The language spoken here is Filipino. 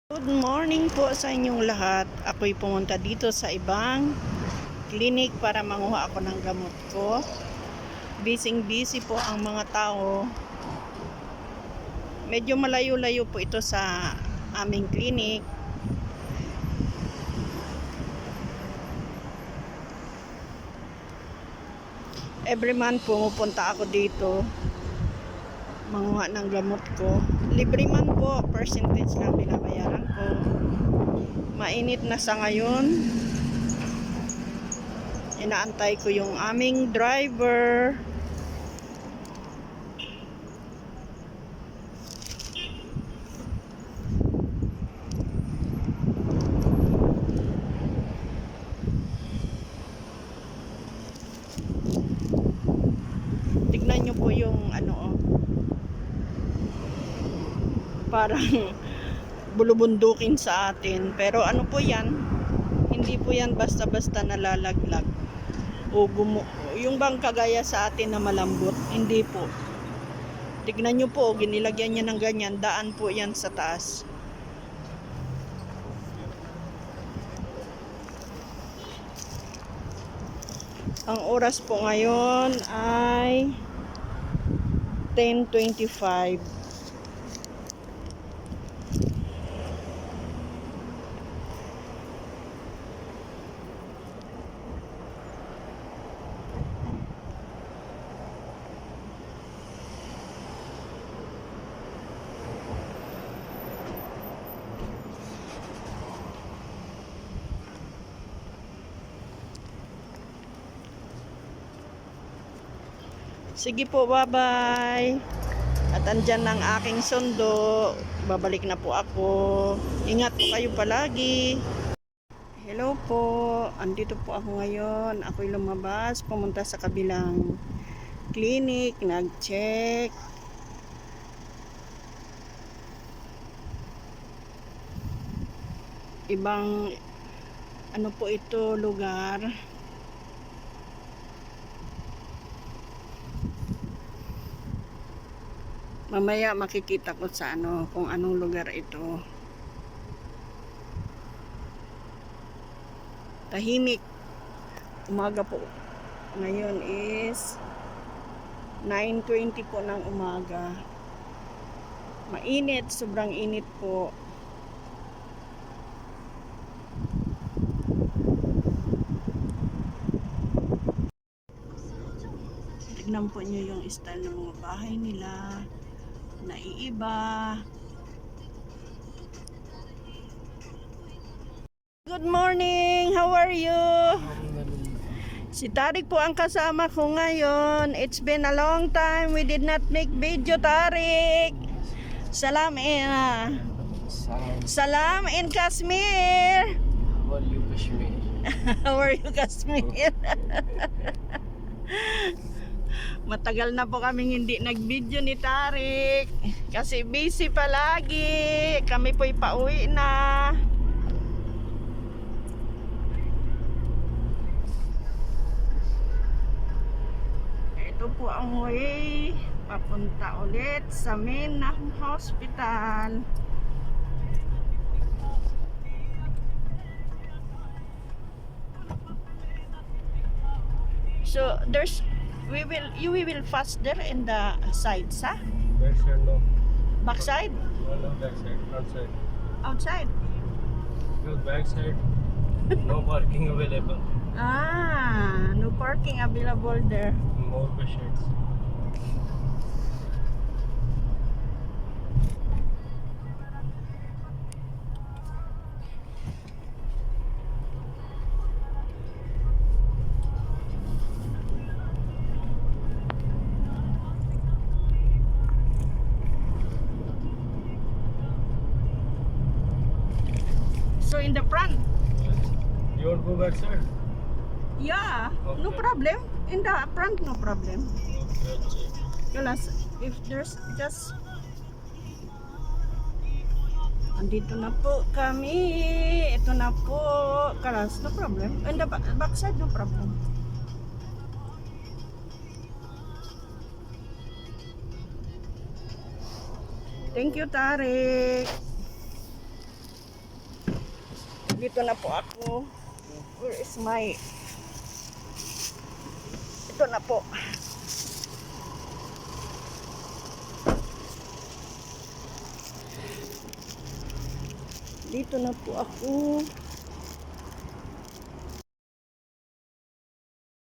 Good morning po sa inyong lahat. Ako'y pumunta dito sa ibang clinic para manguha ako ng gamot ko. Busy po ang mga tao. Medyo malayo-layo po ito sa aming clinic. Every month pumupunta ako dito manguha ng gamot ko. Libre man po, percentage lang binabayaran ko. Mainit na sa ngayon. Inaantay ko yung aming driver. Tignan nyo po yung parang bulubundukin sa atin. Pero ano po yan? Hindi po yan basta-basta nalalaglag. O yung bang kagaya sa atin na malambot. Hindi po. Tignan nyo po, ginilagyan niya ng ganyan. Daan po yan sa taas. Ang oras po ngayon ay 10:25. Sige po, bye-bye. At andyan ng aking sundo. Babalik na po ako. Ingat po kayo palagi. Hello po. Andito po ako ngayon. Ako'y lumabas. Pumunta sa kabilang clinic. Nag-check. Ibang ano po ito lugar. Mamaya makikita ko sa kung anong lugar ito. Tahimik. Umaga po. Ngayon is 9:20 po ng umaga. Mainit, sobrang init po. Tignan po nyo yung style ng mga bahay nila. Naiiba. Good morning! How are you? Si Tarik po ang kasama ko ngayon. It's been a long time we did not make video, Tarik. Salam in Kashmir. How are you, Kashmir? How are you, Kashmir? Matagal na po kaming hindi nag-video ni Tarik kasi busy palagi. Kami po'y pauwi na. Ito po ang way papunta ulit sa main na hospital. So you will fast there in the sides, huh? Backside, no. Backside? No, backside. Outside. Outside? Because backside, no parking available. No parking available there. More patients. So in the front? You want to go backside? Yeah, Okay. no problem. In the front, no problem. Okay. Kalas, if there's just... Andito na po kami. Ito na po. Kalas, no problem. In the backside, no problem. Thank you, Tarik. Dito na po ako. Where is my... Ito na po. Dito na po ako.